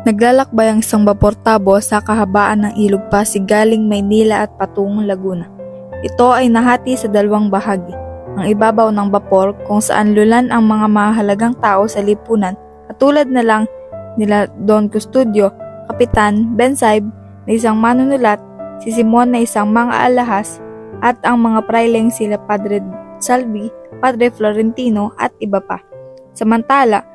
Naglalakbay ang isang baportabo sa kahabaan ng Ilog Pasig galing Maynila at patungong Laguna. Ito ay nahati sa dalawang bahagi. Ang ibabaw ng bapor kung saan lulan ang mga mahalagang tao sa lipunan, katulad na lang nila Don Custodio, Kapitan Ben Saib na isang manunulat, si Simon na isang mang-aalahas, at ang mga praileng sila Padre Salvi, Padre Florentino at iba pa. Samantala,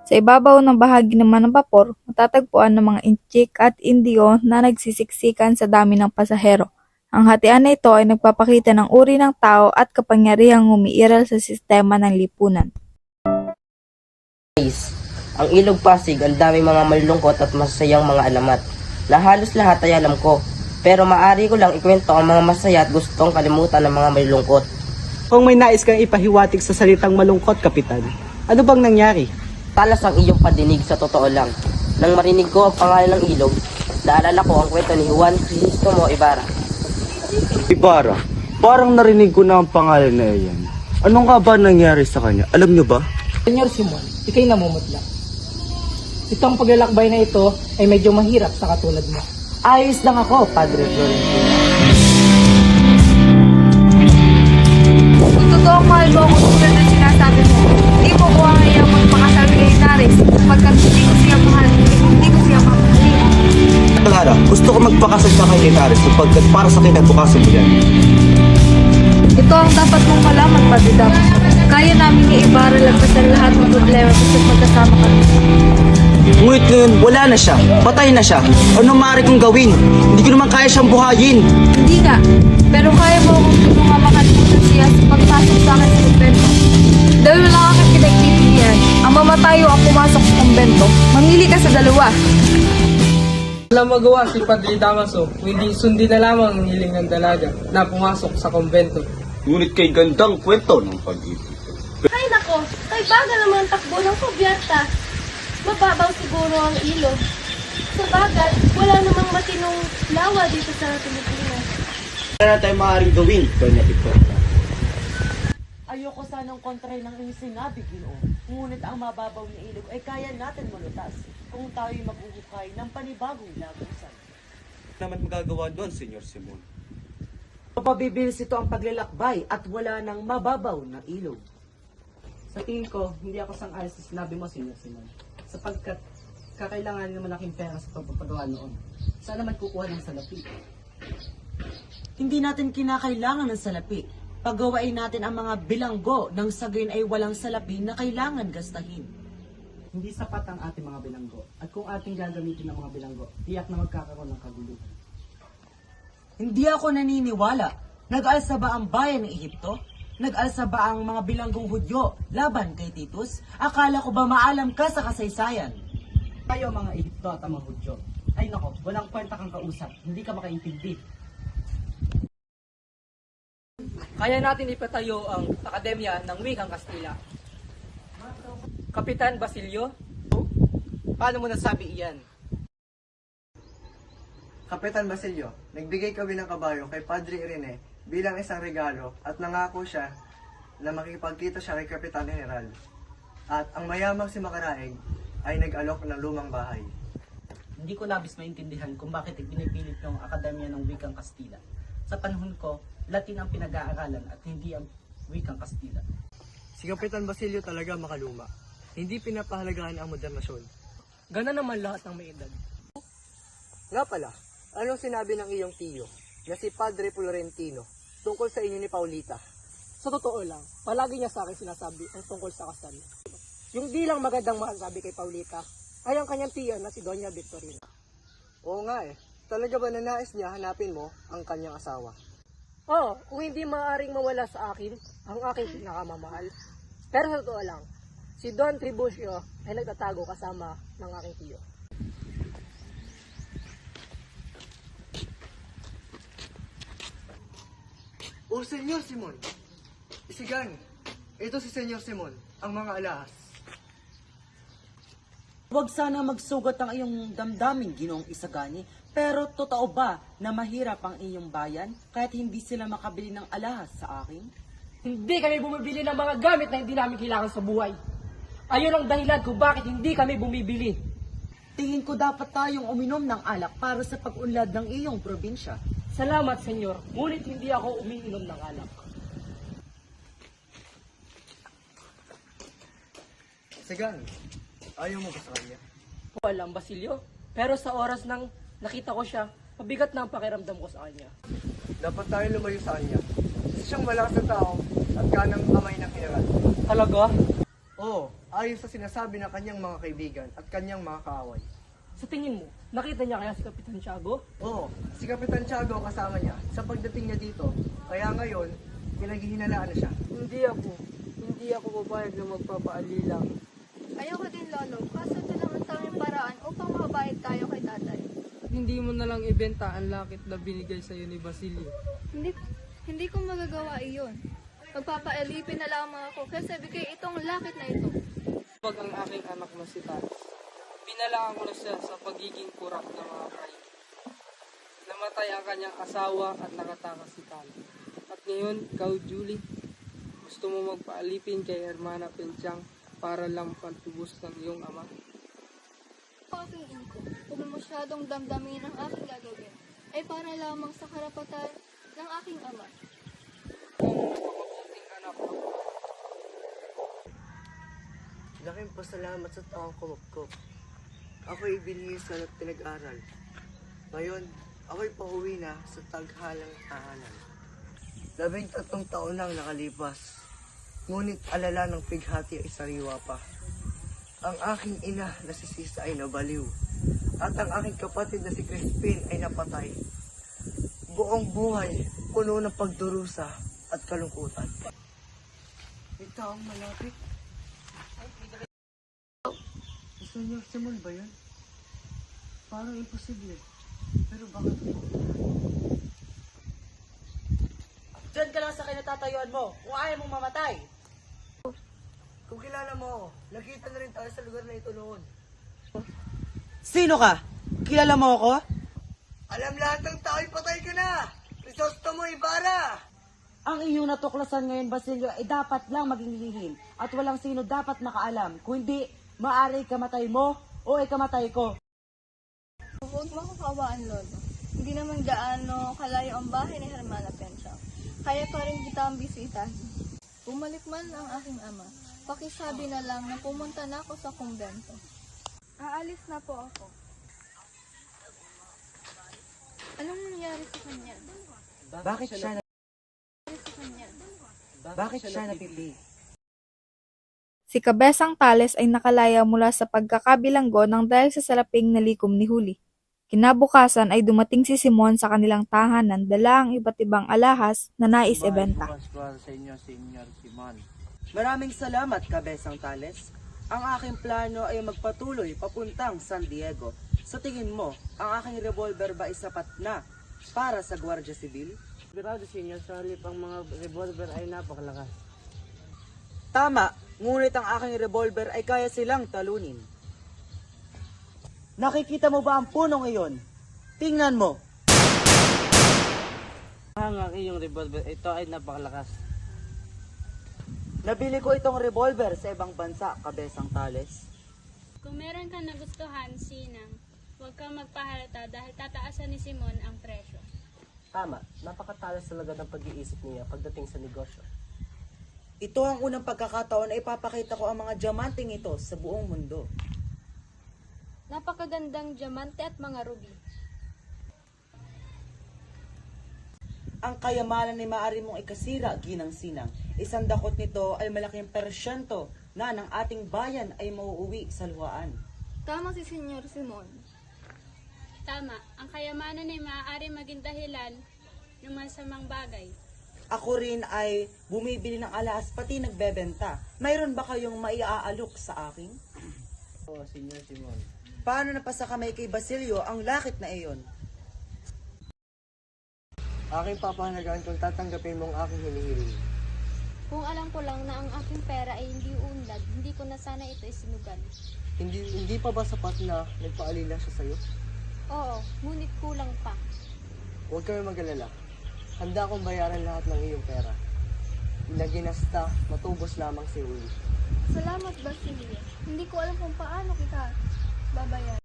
sa ibabaw ng bahagi naman ng bapor, matatagpuan ng mga inchik at indio na nagsisiksikan sa dami ng pasahero. Ang hatian na ito ay nagpapakita ng uri ng tao at kapangyarihang umiiral sa sistema ng lipunan. Guys, ang Ilog Pasig ang daming mga malulungkot at masasayang mga alamat na halos lahat ay alam ko. Pero maaari ko lang ikwento ang mga masaya at gustong kalimutan ng mga malulungkot. Kung may nais kang ipahiwatig sa salitang malungkot, Kapitan, ano bang nangyari? Talas ang iyong padinig sa totoo lang. Nang marinig ko ang pangalan ng ilog, naalala ko ang kwento ni Juan Crisostomo Ibarra. Ibarra, parang narinig ko na ang pangalan na iyan. Anong nga ba nangyari sa kanya? Alam niyo ba? Senyor Simon, ikay namumutla. Itong paglalakbay na ito ay medyo mahirap sa katulad mo. Ayos lang ako, Padre Florentino. Kung totoo mahal mo kung tulad ng sinasabi mo, hindi mo ko ang iyang magpakasal kay Inares sapagkat hindi ko siya mahal, hindi ko siya mamahalin. Clara, gusto ko magpakasal ka kay Linares sapagkat para sa kinabukasan mo yan. Ito ang dapat mong malaman, Padre Dap. Kaya namin ni Ibarra lagpasan lahat ng problema basta magkasama kami. Ngunit ngayon, wala na siya. Patay na siya. Anong maaari kong gawin? Hindi ko naman kaya siyang buhayin. Hindi nga, pero kaya mo akong tulungan makalimutan siya sa pagpasok sa akin sa kumbento. Dahil wala kang pinagpipilian, ang mamatayo ang pumasok sa kumbento. Mamili ka sa dalawa. Walang magawa si Padre Damaso kung hindi sundin na lamang ang hiling ng dalaga na pumasok sa kumbento. Ngunit kay gandang kwento ng pag-ibig. Ay nako, kay baga naman takbo ng kubyerta. Mababaw siguro ang ilog. Sa bagay, wala namang matinong lawa dito sa Pilipinas. Wala na tayong maaaring gawin, Doña Victoria. Ayoko sanang kontray ng iyong sinabi, Ginoo. Ngunit ang mababaw na ilog ay kaya natin malutas kung tayo'y maghuhukay ng panibagong lagusan. Naman magagawa doon, Senyor Simon. Mapabibilis ito ang paglalakbay at wala nang mababaw na ilog. Sa tingin ko, hindi ako sang-ayon sa sinabi mo, Senyor Simon. Sapagkat kakailangan naman aking pera sa pagpapagawa noon. Saan naman kukuha ng salapi? Hindi natin kinakailangan ng salapi. Pagawain natin ang mga bilanggo nang sa gayon ay walang salapi na kailangan gastahin. Hindi sapat ang ating mga bilanggo. At kung ating gagamitin ang mga bilanggo, tiyak na magkakaroon ng kaguluhan. Hindi ako naniniwala. Nag-alsa ba ang bayan ng Ehipto? Nag-alsa ba ang mga bilanggong Hudyo laban kay Titus? Akala ko ba maalam ka sa kasaysayan? Tayo mga Ehipto at ang mga Hudyo. Ay nako, walang kwenta kang kausap. Hindi ka makaintindi. Kaya natin ipatayo ang Akademya ng Wikang Kastila. Kapitan Basilio, Paano mo nasabi iyan? Kapitan Basilio, nagbigay kami ng kabayo kay Padre Irene bilang isang regalo at nangako siya na makikipagkita siya kay Kapitan General. At ang mayamang si Makaraig ay nag-alok ng lumang bahay. Hindi ko labis maintindihan kung bakit ipinipilit ng Akademya ng Wikang Kastila. Sa panahon ko, Latin ang pinag-aaralan at hindi ang Wikang Kastila. Si Kapitan Basilio talaga makaluma. Hindi pinapahalagahan ang modernasyon. gana naman lahat ng may edad. Nga pala, anong sinabi ng iyong tiyo na si Padre Florentino tungkol sa inyo ni Paulita? Sa totoo lang, palagi niya sa akin sinasabi ang tungkol sa kasal. Yung di lang magandang masasabi kay Paulita ay ang kanyang tiyan na si Doña Victorina. Oo nga eh, talaga ba nanais niya hanapin mo ang kanyang asawa? Oo, kung hindi maaaring mawala sa akin ang aking pinakamamahal. Pero sa totoo lang, si Don Tribucio ay nagtatago kasama ng aking tiyo. Oh, Senyor Simon! Isigan! Ito si Senyor Simon, ang mga alahas. Huwag sana magsugat ang iyong damdaming, Ginoong Isagani. Pero totoo ba na mahirap ang iyong bayan kahit hindi sila makabili ng alahas sa akin? Hindi kami bumibili ng mga gamit na hindi namin kailangan sa buhay. Ayun ang dahilan kung bakit hindi kami bumibili. tingin ko dapat tayong uminom ng alak para sa pag-unlad ng iyong probinsya. Salamat, senyor. Ngunit hindi ako umiinom ng alak. Sigan, ayaw mo ba sa kanya? Ko alam, Basilio. Pero sa oras nang nakita ko siya, mabigat na ang pakiramdam ko sa kanya. Dapat tayo lumayo sa kanya. Isa siyang malakas na tao at kanang kamay ng general. Talaga? Oo, ayon sa sinasabi ng kanyang mga kaibigan at kanyang mga kaaway. Sa tingin mo, nakita niya kaya si Kapitan Tiago? Oo, si Kapitan Tiago ang kasama niya sa pagdating niya dito. Kaya ngayon, pinaghihinalaan na siya. Hindi ako papayag na magpapaalila. Ayoko din, Lolo. Kaso ito naman tayong paraan upang makabayad tayo kay tatay. Hindi mo na lang ibenta ang lakit na binigay sa'yo ni Basilio. Hindi ko magagawa iyon. Magpapaalipin na lamang ako kasi bigay itong lakit na ito. Pag ang aking anak na si Talis, pinalaan ko na siya sa pagiging kurap ng mga kayo. Namatay ang kanyang asawa at nakatakas si Talis. At ngayon, ikaw, Julie, gusto mo magpaalipin kay Hermana Penchang para lang pantubos ng iyong ama? Aking inko, kung masyadong damdamin ang aking gagawin, ay para lamang sa karapatan ng aking ama. Napakabuting anak ko. Laking pasalamat sa taong kumapkop. Ako'y binhisan at pinag-aral. Ngayon, ako'y pauwi na sa taghalang tahanan. 13 taon nang nakalipas. Ngunit alala ng pighati ay sariwa pa. Ang aking ina na si Sisa ay nabaliw. At ang aking kapatid na si Crispin ay napatay. Buong buhay, puno ng pagdurusa at kalungkutan. May taong malapit. Senyor Simon ba yun? Parang imposible. Pero bakit po? Diyan ka lang sa kinatatayuan mo kung ayaw mong mamatay. Kung kilala mo ako, nakita na rin tayo sa lugar na ito noon. Sino ka? Kilala mo ako? Alam lahat ng tao'y patay ka na! Crisostomo Ibarra! Ang iyong natuklasan ngayon, Basilio, ay dapat lang maging lihim at walang sino dapat makaalam. Kung hindi, maaari kamatay mo o ikamatay ko. Huwag mo akong kawaan, Lolo. Hindi naman gaano kalayo ang bahay ni Hermana Penchang. Kaya pa rin kita ang bisitahin. Bumalik man ang aking ama, pakisabi na lang na pumunta na ako sa kumbento. Aalis na po ako. Anong nangyari sa kanya? Bakit siya napili? Si Kabesang Tales ay nakalaya mula sa pagkakabilanggo ng dahil sa salaping na likom ni Huli. Kinabukasan ay dumating si Simon sa kanilang tahanan dala ang iba't ibang alahas na nais ibenta. Sa inyo, Senyor Simon. Maraming salamat, Kabesang Tales. Ang aking plano ay magpatuloy papuntang San Diego. Sa tingin mo, ang aking revolver ba ay sapat na para sa Gwardiya Sibil? Sigurado, Senyor, sorry pang mga revolver ay napakalakas. Tama, ngunit ang aking revolver ay kaya silang talunin. Nakikita mo ba ang punong iyon? Tingnan mo. Ang iyong revolver, ito ay napakalakas. Nabili ko itong revolver sa ibang bansa, Kabesang Tales. Kung meron kang nagustuhan, Sinang, huwag kang magpahalata dahil tataasan ni Simon ang presyo. Tama, napakatalas talaga ng pag-iisip niya pagdating sa negosyo. Ito ang unang pagkakataon na ipapakita ko ang mga diamanting ito sa buong mundo. Napakagandang diamante at mga ruby. Ang kayamanan ay maaari mong ikasira, Ginang Sinang. Isang dakot nito ay malaking persyento na ng ating bayan ay mauuwi sa luhaan. Tama si Senyor Simon. Tama, ang kayamanan ay maaari maging dahilan ng masamang bagay. Ako rin ay bumibili ng alahas pati nagbebenta. Mayroon ba kayong maiaalok sa akin? Oo, Senyor Simon. Paano napasa kamay kay Basilio ang lakit na iyon? Aking papahalagaan kung tatanggapin mong aking hinihiling. Kung alam ko lang na ang aking pera ay hindi unlad, hindi ko na sana ito isinugan. Hindi pa ba sapat na nagpaalila siya sa'yo? Oo, ngunit kulang pa. Huwag kami mag-alala. Handa akong bayaran lahat ng iyong pera. Naginasta, matubos lamang si Uli. Salamat, Basilio. Hindi ko alam kung paano kita babayaran.